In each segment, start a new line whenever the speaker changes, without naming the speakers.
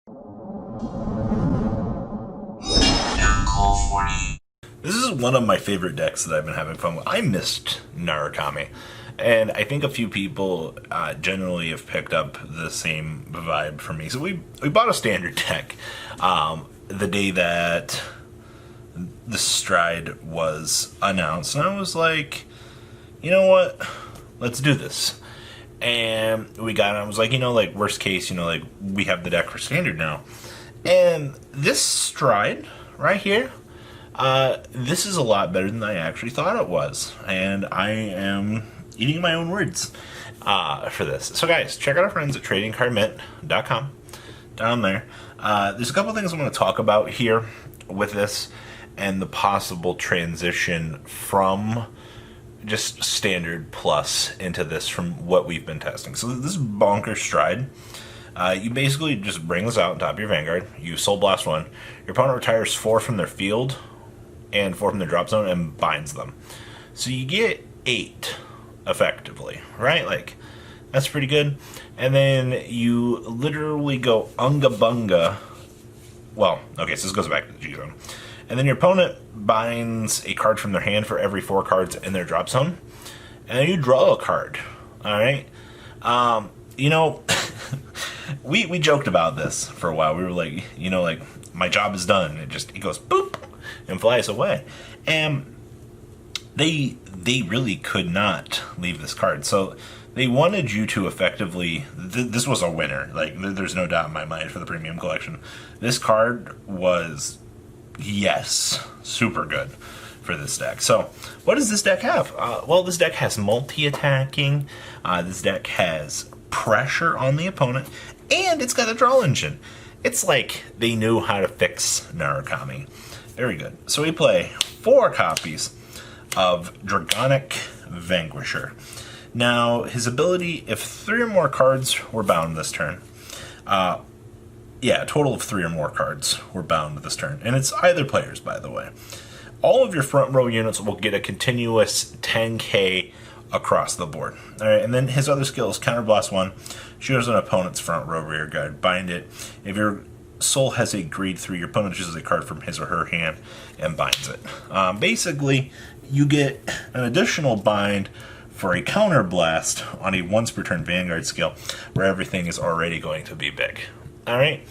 This is one of my favorite decks that I've been having fun with. I missed Narukami, and I think a few people generally have picked up the same vibe from me. So we bought a standard deck the day that the Stride was announced, and I was like, you know what, let's do this. And we got it. I was like, like worst case, like we have the deck for standard now. And this Stride right here, this is a lot better than I actually thought it was. And I am eating my own words for this. So guys, check out our friends at tradingcardmint.com down there. There's a couple things I want to talk about here with this and the possible transition from just standard plus into this from what we've been testing. So this is Bonker Stride. You basically just bring this out on top of your Vanguard. You Soul Blast 1. Your opponent retires 4 from their field and 4 from their drop zone and binds them. So you get 8 effectively, right? Like, that's pretty good. And then you literally go Unga Bunga. Well, okay, so this goes back to the G zone. And then your opponent binds a card from their hand for every 4 cards in their drop zone. And then you draw a card. Alright? We joked about this for a while. We were like, like, my job is done. It goes boop and flies away. And they really could not leave this card. So they wanted you to effectively, this was a winner. Like, there's no doubt in my mind for the premium collection. This card was, yes, super good for this deck. So what does this deck have? Well, this deck has multi-attacking. This deck has pressure on the opponent, and it's got a draw engine. It's like they knew how to fix Narukami. Very good. So we play 4 copies of Dragonic Vanquisher. Now, his ability, if 3 or more cards were bound this turn, a total of 3 or more cards were bound this turn. And it's either players, by the way. All of your front row units will get a continuous 10k across the board. All right, and then his other skill is Counterblast 1, choose an opponent's front row rear guard, bind it. If your soul has a grade 3, your opponent chooses a card from his or her hand and binds it. Basically, you get an additional bind for a counterblast on a once per turn Vanguard skill, where everything is already going to be big. All right,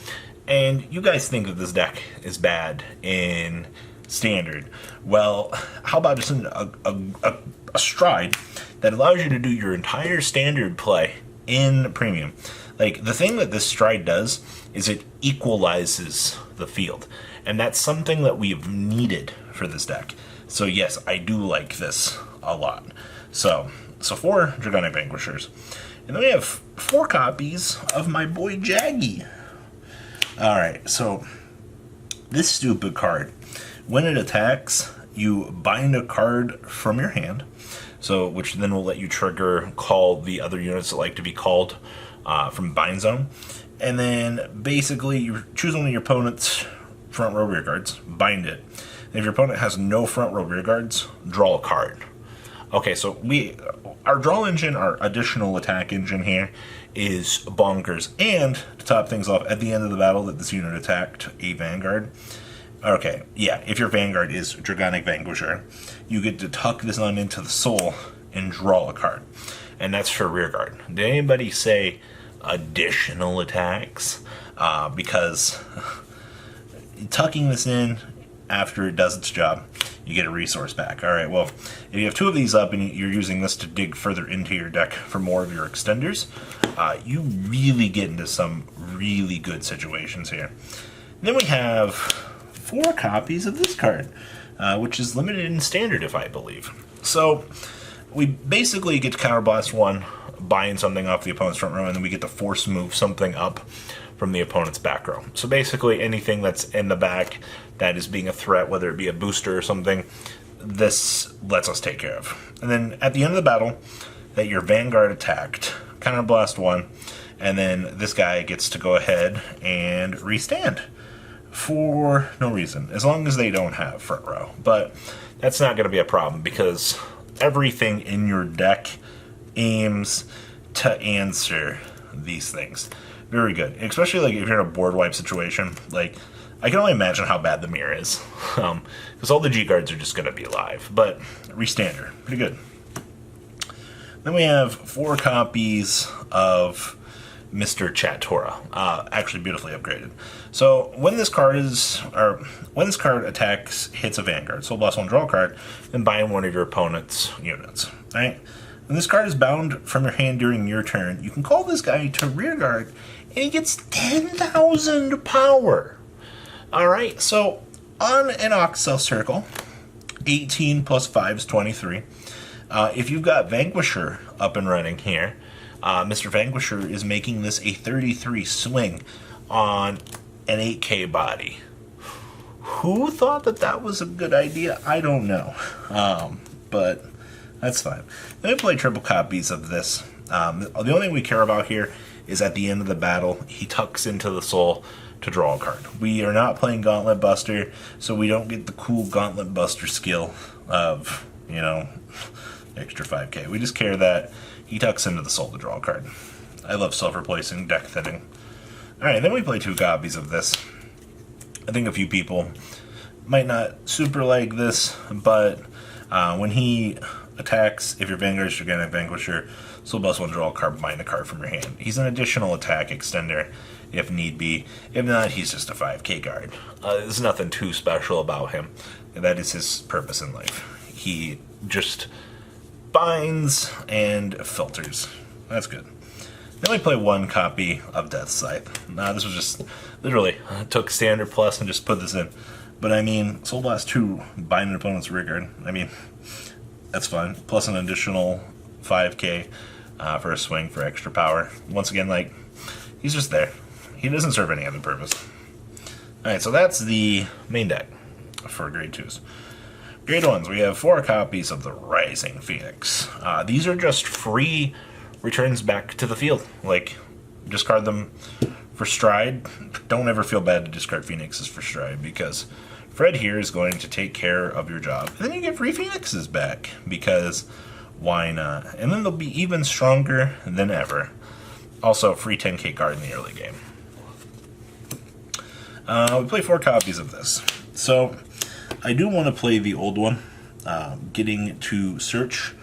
and you guys think that this deck is bad in standard. Well, how about just a Stride that allows you to do your entire standard play in premium? Like, the thing that this Stride does is it equalizes the field, and that's something that we've needed for this deck. So yes, I do like this a lot. So 4 Dragonic Vanquishers, and then we have 4 copies of my boy Jaggy. Alright, so this stupid card, when it attacks, you bind a card from your hand, so which then will let you call the other units that like to be called from bind zone. And then basically you choose one of your opponent's front row rear guards, bind it. And if your opponent has no front row rear guards, draw a card. Okay, so our draw engine, our additional attack engine here, is bonkers. And to top things off, at the end of the battle that this unit attacked a Vanguard, okay, yeah, if your Vanguard is Dragonic Vanquisher, you get to tuck this on into the soul and draw a card. And that's for rear guard. Did anybody say additional attacks? Because tucking this in after it does its job, you get a resource back. Alright, well, if you have 2 of these up and you're using this to dig further into your deck for more of your extenders, you really get into some really good situations here. And then we have 4 copies of this card, which is limited in standard, if I believe. So we basically get to Counterblast 1, bind something off the opponent's front row, and then we get to force move something up from the opponent's back row. So basically anything that's in the back that is being a threat, whether it be a booster or something, this lets us take care of. And then at the end of the battle that your Vanguard attacked, Counterblast 1, and then this guy gets to go ahead and restand for no reason, as long as they don't have front row. But that's not going to be a problem because everything in your deck aims to answer these things. Very good. Especially like if you're in a board wipe situation. Like, I can only imagine how bad the mirror is. Because all the G guards are just going to be alive. But restander. Pretty good. Then we have 4 copies of Mr. Chatora, actually beautifully upgraded. So when this card attacks, hits a Vanguard, so lost 1 draw card, then bind one of your opponent's units. Right? When this card is bound from your hand during your turn, you can call this guy to rearguard, and he gets 10,000 power. All right. So on an Oxcell Circle, 18 plus 5 is 23. If you've got Vanquisher up and running here, Mr. Vanquisher is making this a 33 swing on an 8K body. Who thought that that was a good idea? I don't know. But that's fine. Then we play triple copies of this. The only thing we care about here is at the end of the battle, he tucks into the soul to draw a card. We are not playing Gauntlet Buster, so we don't get the cool Gauntlet Buster skill of, you know, extra 5K. We just care that he tucks into the soul to draw a card. I love self-replacing, deck thinning. Alright, then we play 2 copies of this. I think a few people might not super like this, but when he attacks, if your Vanguard's gigantic Vanquisher, Soul Blast 1, draw a card, bind a card from your hand. He's an additional attack extender if need be. If not, he's just a 5K guard. There's nothing too special about him. That is his purpose in life. He just binds and filters. That's good. Then we play 1 copy of Death Scythe. This was just literally took Standard Plus and just put this in. But I mean, Soul Blast 2, bind an opponent's rearguard. I mean, that's fine. Plus an additional 5K for a swing for extra power. Once again, like, he's just there. He doesn't serve any other purpose. Alright, so that's the main deck for Grade 2s. Grade 1s, we have 4 copies of the Rising Phoenix. These are just free returns back to the field. Like, discard them for Stride. Don't ever feel bad to discard Phoenixes for Stride, because Fred here is going to take care of your job. And then you get free Phoenixes back, because why not? And then they'll be even stronger than ever. Also, free 10K card in the early game. We play 4 copies of this. So, I do want to play the old one. Getting to search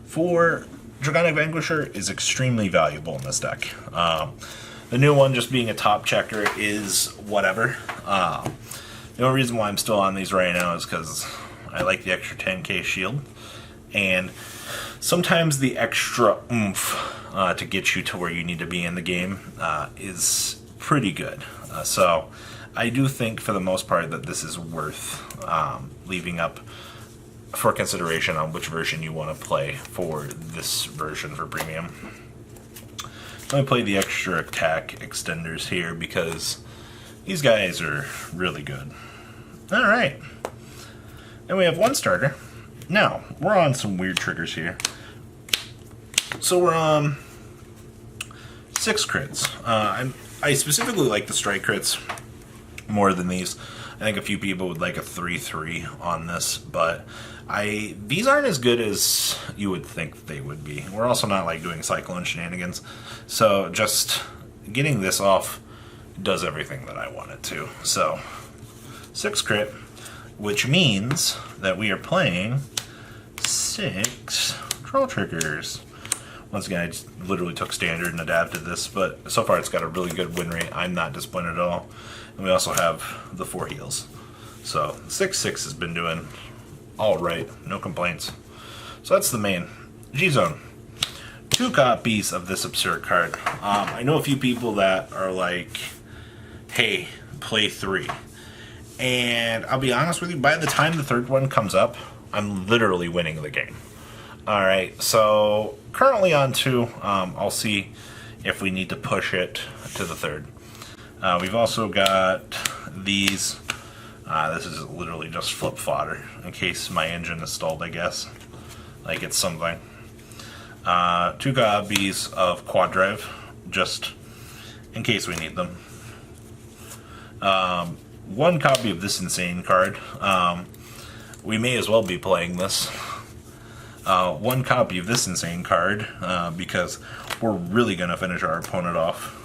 for Dragonic Vanquisher is extremely valuable in this deck. The new one, just being a top checker, is whatever. The only reason why I'm still on these right now is because I like the extra 10K shield. And sometimes the extra oomph to get you to where you need to be in the game is pretty good. So I do think for the most part that this is worth leaving up for consideration on which version you want to play for this version for premium. Let me play the extra attack extenders here because these guys are really good. Alright. Then we have 1 starter. Now, we're on some weird triggers here. So we're on 6 crits. I specifically like the strike crits more than these. I think a few people would like a 3-3 on this, but these aren't as good as you would think they would be. We're also not like doing Cyclone shenanigans, so just getting this off does everything that I want it to. So 6 crit, which means that we are playing 6 draw triggers. Once again, I just literally took standard and adapted this, but so far it's got a really good win rate. I'm not disappointed at all. And we also have the 4 heals. So 6/6 has been doing all right, no complaints. So that's the main. G-Zone. 2 copies of this absurd card. I know a few people that are like, hey, play 3. And I'll be honest with you, by the time the 3rd one comes up, I'm literally winning the game. Alright, so currently on 2. I'll see if we need to push it to the 3rd. We've also got these. This is literally just flip fodder in case my engine is stalled, I guess. Like it's something. 2 copies of Quad Drive, just in case we need them. 1 copy of this insane card. We may as well be playing this. 1 copy of this insane card because we're really going to finish our opponent off.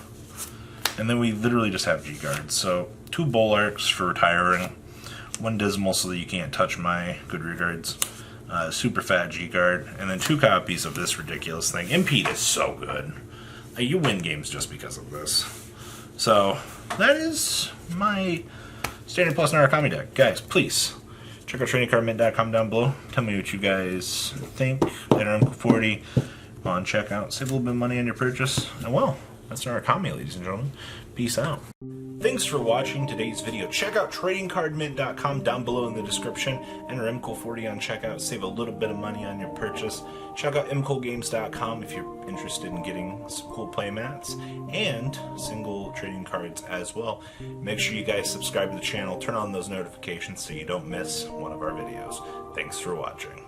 And then we literally just have G-Guards. So 2 Bulwarks for retiring, 1 Dismal so that you can't touch my good regards, super fat G-Guard, and then 2 copies of this ridiculous thing. Impede is so good. You win games just because of this. So that is my Standard Plus Narukami deck. Guys, please check out tradingcardmint.com down below. Tell me what you guys think. Enter MQ40 on checkout. Save a little bit of money on your purchase. And well, that's Narukami, ladies and gentlemen. Peace out. Thanks for watching today's video. Check out tradingcardmint.com down below in the description. Enter MQ40 on checkout. Save a little bit of money on your purchase. Check out mcogames.com if you're interested in getting some cool play mats and single trading cards as well. Make sure you guys subscribe to the channel. Turn on those notifications so you don't miss one of our videos. Thanks for watching.